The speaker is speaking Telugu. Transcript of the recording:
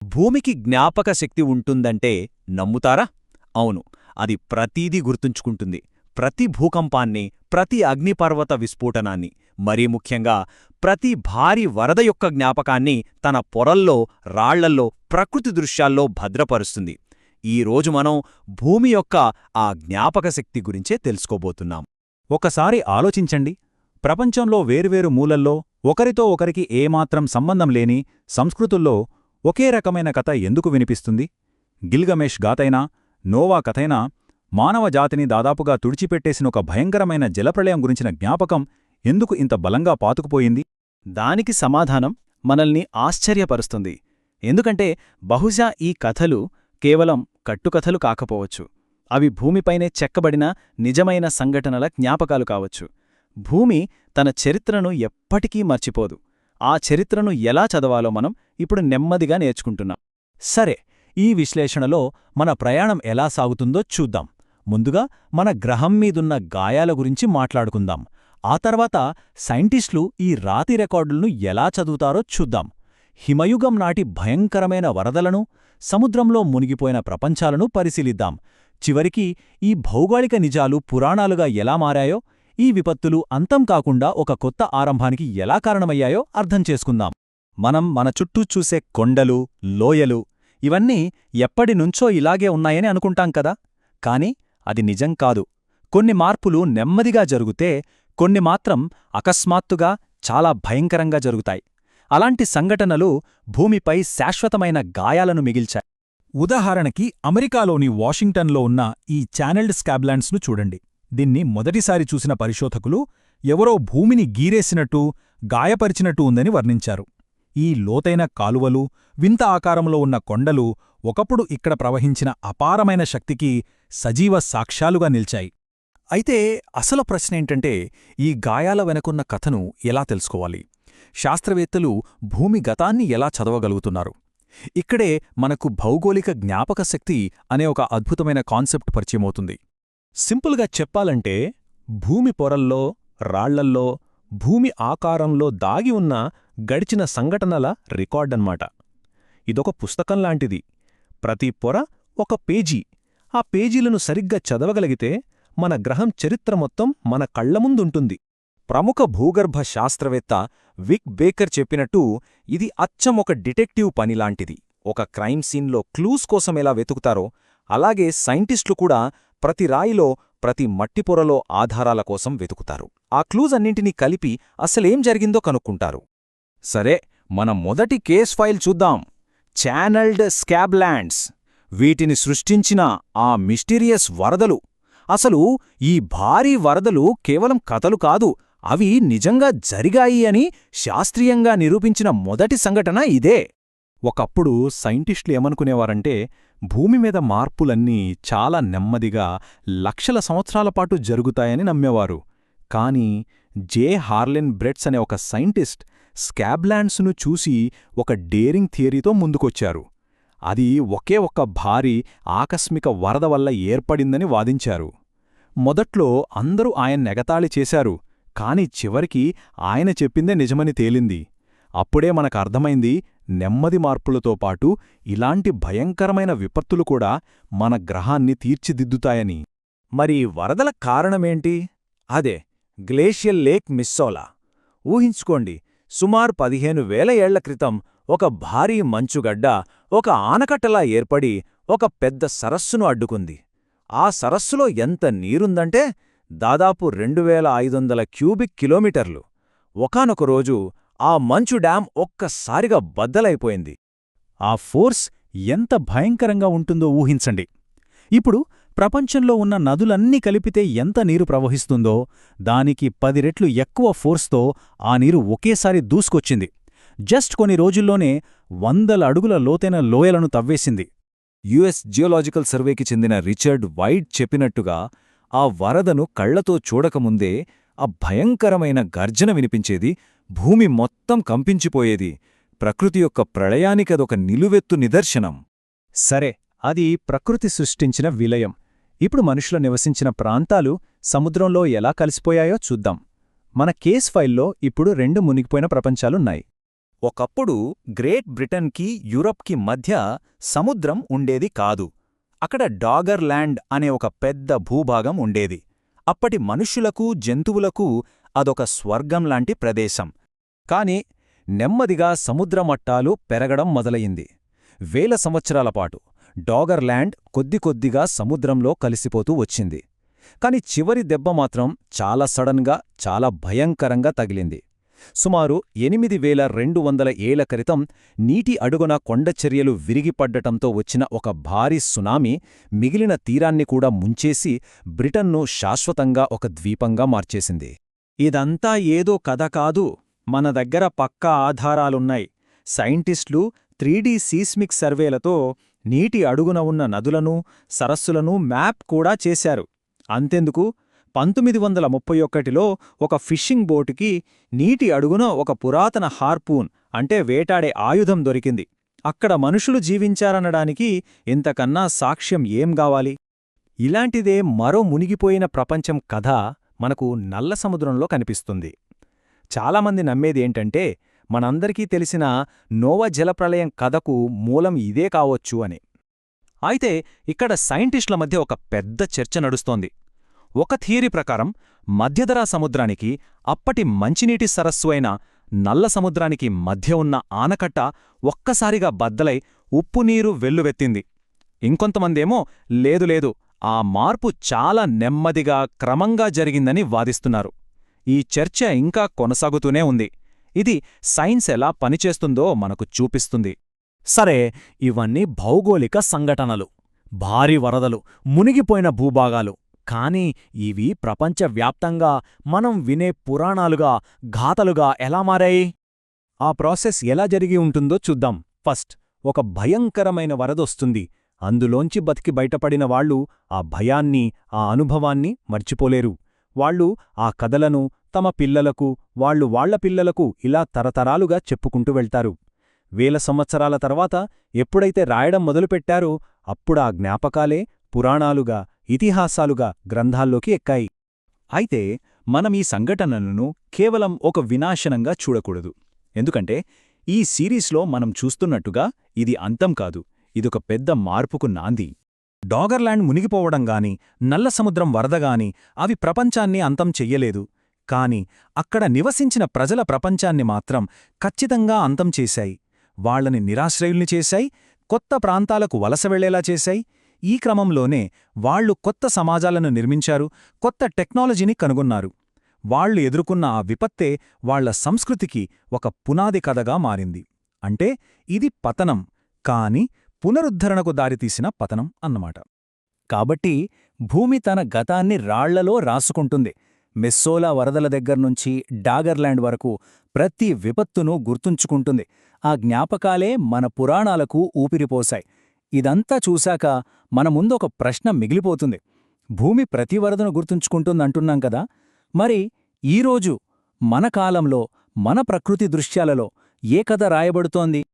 భూమికి జ్ఞాపక శక్తి ఉంటుందంటే నమ్ముతారా? అవును, అది ప్రతీదీ గుర్తుంచుకుంటుంది. ప్రతి భూకంపాన్ని, ప్రతి అగ్నిపర్వత విస్ఫోటనాన్ని, మరీ ముఖ్యంగా ప్రతి భారీ వరద యొక్క జ్ఞాపకాన్ని తన పొరల్లో, రాళ్లల్లో, ప్రకృతి దృశ్యాల్లో భద్రపరుస్తుంది. ఈరోజు మనం భూమి యొక్క ఆ జ్ఞాపకశక్తి గురించే తెలుసుకోబోతున్నాం. ఒకసారి ఆలోచించండి. ప్రపంచంలో వేర్వేరు మూలల్లో ఒకరితో ఒకరికి ఏమాత్రం సంబంధం లేని సంస్కృతుల్లో ఒకే రకమైన కథ ఎందుకు వినిపిస్తుంది? గిల్గమేష్ గాథైనా, నోవా కథైనా మానవ జాతిని దాదాపుగా తుడిచిపెట్టేసిన ఒక భయంకరమైన జలప్రళయం గురించిన జ్ఞాపకం ఎందుకు ఇంత బలంగా పాతుకుపోయింది? దానికి సమాధానం మనల్ని ఆశ్చర్యపరుస్తుంది. ఎందుకంటే బహుశా ఈ కథలు కేవలం కట్టుకథలు కాకపోవచ్చు. అవి భూమిపైనే చెక్కబడిన నిజమైన సంఘటనల జ్ఞాపకాలు కావచ్చు. భూమి తన చరిత్రను ఎప్పటికీ మర్చిపోదు. ఆ చరిత్రను ఎలా చదవాలో మనం ఇప్పుడు నెమ్మదిగా నేర్చుకుంటున్నాం. సరే, ఈ విశ్లేషణలో మన ప్రయాణం ఎలా సాగుతుందో చూద్దాం. ముందుగా మన గ్రహం మీదున్న గాయాల గురించి మాట్లాడుకుందాం. ఆ తర్వాత సైంటిస్టులు ఈ రాతి రికార్డులను ఎలా చదువుతారో చూద్దాం. హిమయుగం నాటి భయంకరమైన వరదలను, సముద్రంలో మునిగిపోయిన ప్రపంచాలను పరిశీలిద్దాం. చివరికి ఈ భౌగోళిక నిజాలు పురాణాలుగా ఎలా మారాయో, ఈ విపత్తులు అంతం కాకుండా ఒక కొత్త ఆరంభానికి ఎలా కారణమయ్యాయో అర్థం చేసుకుందాం. మనం మన చుట్టూ చూసే కొండలు, లోయలు ఇవన్నీ ఎప్పటినుంచో ఇలాగే ఉన్నాయని అనుకుంటాం కదా. కాని అది నిజం కాదు. కొన్ని మార్పులు నెమ్మదిగా జరుగుతే, కొన్ని మాత్రం అకస్మాత్తుగా చాలా భయంకరంగా జరుగుతాయి. అలాంటి సంఘటనలు భూమిపై శాశ్వతమైన గాయాలను మిగిల్చాయి. ఉదాహరణకి అమెరికాలోని వాషింగ్టన్లో ఉన్న ఈ ఛానెల్డ్ స్కాబ్లాండ్స్ను చూడండి. దీన్ని మొదటిసారి చూసిన పరిశోధకులు ఎవరో భూమిని గీరేసినట్టు, గాయపరిచినట్టు ఉందని వర్ణించారు. ఈ లోతైన కాలువలు, వింత ఆకారంలో ఉన్న కొండలు ఒకప్పుడు ఇక్కడ ప్రవహించిన అపారమైన శక్తికి సజీవ సాక్ష్యాలుగా నిల్చాయి. అయితే అసలు ప్రశ్నేంటంటే, ఈ గాయాల వెనకున్న కథను ఎలా తెలుసుకోవాలి? శాస్త్రవేత్తలు భూమి గతాన్ని ఎలా చదవగలుగుతున్నారు? ఇక్కడే మనకు భౌగోళిక జ్ఞాపకశక్తి అనే ఒక అద్భుతమైన కాన్సెప్ట్ పరిచయమవుతుంది. సింపుల్గా చెప్పాలంటే, భూమి పొరల్లో, రాళ్లల్లో, భూమి ఆకారంలో దాగి ఉన్న గడిచిన సంఘటనల రికార్డన్మాట. ఇదొక పుస్తకంలాంటిది. ప్రతి పొర ఒక పేజీ. ఆ పేజీలను సరిగ్గా చదవగలిగితే మన గ్రహం చరిత్ర మొత్తం మన కళ్లముందుంటుంది. ప్రముఖ భూగర్భ శాస్త్రవేత్త విక్ బేకర్ చెప్పినట్టు, ఇది అచ్చం ఒక డిటెక్టివ్ పనిలాంటిది. ఒక క్రైమ్ సీన్లో క్లూస్ కోసం ఎలా వెతుకుతారో, అలాగే సైంటిస్టులు కూడా ప్రతి రాయిలో, ప్రతి మట్టిపొరలో ఆధారాల కోసం వెతుకుతారు. ఆ క్లూజ్ అన్నింటినీ కలిపి అసలేం జరిగిందో కనుక్కుంటారు. సరే, మన మొదటి కేస్ ఫైల్ చూద్దాం. ఛానల్డ్ స్కాబ్లాండ్స్. వీటిని సృష్టించిన ఆ మిస్టీరియస్ వరదలు. అసలు ఈ భారీ వరదలు కేవలం కథలు కాదు, అవి నిజంగా జరిగాయి అని శాస్త్రీయంగా నిరూపించిన మొదటి సంఘటన ఇదే. ఒకప్పుడు సైంటిస్టులు ఏమనుకునేవారంటే, భూమిమీద మార్పులన్నీ చాలా నెమ్మదిగా లక్షల సంవత్సరాలపాటు జరుగుతాయని నమ్మేవారు. కాని జే హార్లెన్ బ్రెట్స్ అనే ఒక సైంటిస్ట్ స్కాబ్లాండ్స్ను చూసి ఒక డేరింగ్ థియరీతో ముందుకొచ్చారు. అది ఒకే ఒక్క భారీ ఆకస్మిక వరద వల్ల ఏర్పడిందని వాదించారు. మొదట్లో అందరూ ఆయన్నెగతాళి చేశారు. కాని చివరికి ఆయన చెప్పిందే నిజమని తేలింది. అప్పుడే మనకర్థమైంది, నెమ్మది మార్పులతో పాటు ఇలాంటి భయంకరమైన విపత్తులు కూడా మన గ్రహాన్ని తీర్చిదిద్దుతాయని. మరి వరదల కారణమేంటి? అదే గ్లేషియల్ లేక్ మిస్సోలా. ఊహించుకోండి, సుమారు 15,000 ఏళ్ల క్రితం ఒక భారీ మంచుగడ్డ ఒక ఆనకట్టలా ఏర్పడి ఒక పెద్ద సరస్సును అడ్డుకుంది. ఆ సరస్సులో ఎంత నీరుందంటే దాదాపు 2,500 క్యూబిక్ కిలోమీటర్లు. ఒకానొక రోజు ఆ మంచు డ్యాం ఒక్కసారిగా బద్దలైపోయింది. ఆ ఫోర్స్ ఎంత భయంకరంగా ఉంటుందో ఊహించండి. ఇప్పుడు ప్రపంచంలో ఉన్న నదులన్నీ కలిపితే ఎంత నీరు ప్రవహిస్తుందో దానికి 10 రెట్లు ఎక్కువ ఫోర్స్తో ఆ నీరు ఒకేసారి దూసుకొచ్చింది. జస్ట్ కొన్ని రోజుల్లోనే 100 అడుగుల లోతైన లోయలను తవ్వేసింది. యుఎస్ జియోలాజికల్ సర్వేకి చెందిన రిచర్డ్ వైట్ చెప్పినట్టుగా, ఆ వరదను కళ్లతో చూడకముందే ఆ భయంకరమైన గర్జన వినిపించేది. భూమి మొత్తం కంపించిపోయేది. ప్రకృతి యొక్క ప్రళయానికదొక నిలువెత్తు నిదర్శనం. సరే, అది ప్రకృతి సృష్టించిన విలయం. ఇప్పుడు మనుషులు నివసించిన ప్రాంతాలు సముద్రంలో ఎలా కలిసిపోయాయో చూద్దాం. మన కేస్ ఫైల్లో ఇప్పుడు 2 మునిగిపోయిన ప్రపంచాలున్నాయి. ఒకప్పుడు గ్రేట్ బ్రిటన్కి యూరప్కి మధ్య సముద్రం ఉండేది కాదు. అక్కడ డాగర్ ల్యాండ్ అనే ఒక పెద్ద భూభాగం ఉండేది. అప్పటి మనుష్యులకు జంతువులకు అదొక స్వర్గంలాంటి ప్రదేశం. కాని నెమ్మదిగా సముద్రమట్టాలు పెరగడం మొదలయింది. వేల సంవత్సరాల పాటు డాగర్ ల్యాండ్ కొద్దికొద్దిగా సముద్రంలో కలిసిపోతూ వచ్చింది. కాని చివరి దెబ్బ మాత్రం చాలా సడన్గా, చాలా భయంకరంగా తగిలింది. సుమారు 8200 ఏళ్ల క్రితం నీటి అడుగున కొండచర్యలు విరిగిపడ్డటంతో వచ్చిన ఒక భారీ సునామీ మిగిలిన తీరాన్ని కూడా ముంచేసి బ్రిటన్ను శాశ్వతంగా ఒక ద్వీపంగా మార్చేసింది. ఇదంతా ఏదో కథ కాదు, మన దగ్గర పక్కా ఆధారాలున్నాయి. సైంటిస్టులు 3D సీస్మిక్ సర్వేలతో నీటి అడుగున ఉన్న నదులను, సరస్సులను మ్యాప్ కూడా చేశారు. అంతెందుకు, 1931లో ఒక ఫిషింగ్ బోటుకి నీటి అడుగున ఒక పురాతన హార్పూన్ అంటే వేటాడే ఆయుధం దొరికింది. అక్కడ మనుషులు జీవించారనడానికి ఇంతకన్నా సాక్ష్యం ఏం గావాలి? ఇలాంటిదే మరో మునిగిపోయిన ప్రపంచం కథ మనకు నల్ల సముద్రంలో కనిపిస్తుంది. చాలామంది నమ్మేదేంటంటే మనందరికీ తెలిసిన నోవా జలప్రళయం కథకు మూలం ఇదే కావొచ్చు అని. అయితే ఇక్కడ సైంటిస్టుల మధ్య ఒక పెద్ద చర్చ నడుస్తోంది. ఒక థియరీ ప్రకారం మధ్యధరా సముద్రానికి, అప్పటి మంచినీటి సరస్సు అయిన నల్ల సముద్రానికి మధ్య ఉన్న ఆనకట్ట ఒక్కసారిగా బద్దలై ఉప్పునీరు వెల్లువెత్తింది. ఇంకొంతమందేమో లేదు, ఆ మార్పు చాలా నెమ్మదిగా, క్రమంగా జరిగిందని వాదిస్తున్నారు. ఈ చర్చ ఇంకా కొనసాగుతూనే ఉంది. ఇది సైన్స్ ఎలా పనిచేస్తుందో మనకు చూపిస్తుంది. సరే, ఇవన్నీ భౌగోళిక సంఘటనలు, భారీ వరదలు, మునిగిపోయిన భూభాగాలు. కాని ఇవి ప్రపంచవ్యాప్తంగా మనం వినే పురాణాలుగా, ఘాతలుగా ఎలా మారాయి? ఆ ప్రాసెస్ ఎలా జరిగి ఉంటుందో చూద్దాం. ఫస్ట్, ఒక భయంకరమైన వరదొస్తుంది. అందులోంచి బతికి బయటపడిన వాళ్ళు ఆ భయాన్ని, ఆ అనుభవాన్ని మర్చిపోలేరు. వాళ్ళు ఆ కథలను తమ పిల్లలకు, వాళ్ల పిల్లలకు ఇలా తరతరాలుగా చెప్పుకుంటూ వెళ్తారు. వేల సంవత్సరాల తర్వాత ఎప్పుడైతే రాయడం మొదలుపెట్టారో అప్పుడా జ్ఞాపకాలే పురాణాలుగా, ఇతిహాసాలుగా గ్రంథాల్లోకి ఎక్కాయి. అయితే మనం ఈ సంఘటనలను కేవలం ఒక వినాశనంగా చూడకూడదు. ఎందుకంటే ఈ సిరీస్లో మనం చూస్తున్నట్టుగా ఇది అంతం కాదు, ఇదొక పెద్ద మార్పుకు నాంది. డాగర్లాండ్ మునిగిపోవడంగాని, నల్ల సముద్రం వరదగాని అవి ప్రపంచాన్ని అంతం చెయ్యలేదు. కాని అక్కడ నివసించిన ప్రజల ప్రపంచాన్ని మాత్రం ఖచ్చితంగా అంతం చేశాయి. వాళ్లని నిరాశ్రయుల్ని చేశాయి, కొత్త ప్రాంతాలకు వలస వెళ్లేలా చేశాయి. ఈ క్రమంలోనే వాళ్లు కొత్త సమాజాలను నిర్మించారు, కొత్త టెక్నాలజీని కనుగొన్నారు. వాళ్లు ఎదుర్కొన్న ఆ విపత్తే వాళ్ల సంస్కృతికి ఒక పునాది కథగా మారింది. అంటే ఇది పతనం, కాని పునరుద్ధరణకు దారితీసిన పతనం అన్నమాట. కాబట్టి భూమి తన గతాన్ని రాళ్లలో రాసుకుంటుంది. మెస్సోలా వరదల దగ్గర్నుంచి డాగర్లాండ్ వరకు ప్రతి విపత్తును గుర్తుంచుకుంటుంది. ఆ జ్ఞాపకాలే మన పురాణాలకు ఊపిరిపోశాయి. ఇదంతా చూశాక మన ముందొక ప్రశ్న మిగిలిపోతుంది. భూమి ప్రతి వరదను గుర్తుంచుకుంటుందంటున్నాం కదా, మరి ఈరోజు మన కాలంలో, మన ప్రకృతి దృశ్యాలలో ఏ కథ రాయబడుతోంది?